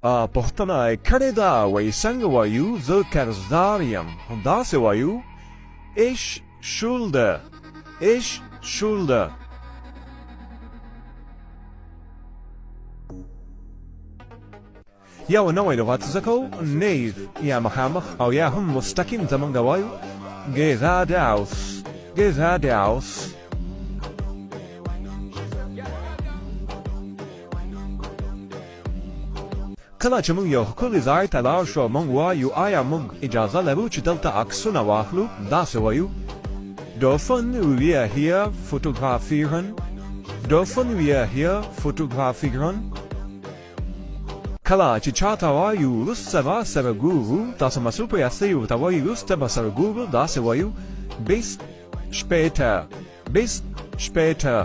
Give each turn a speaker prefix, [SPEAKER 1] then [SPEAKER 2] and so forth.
[SPEAKER 1] پوښتنه یې کړې ده وایي څنګه وایو زه قرضدار یم همداسې وایو ich schulde ich schulde یو نوی لغت زده کوو نیز یا مخامخ او یا هم مستقیم زمونږ وایو geradeaus geradeaus کله چې موږ یو ښکلي ځای ته لاړ شو موږ وایو آیا موږ اجازه لرو چې دلته عکسونه واخلو داسې وایو dürfen wir hier fotografieren dürfen wir hier fotografieren کله چې چاته وایو وروسته به سره ګورو تاسو مسؤل په یاستئ ورته وایي وروسته به سره ګورو داسې وایو bis später bis später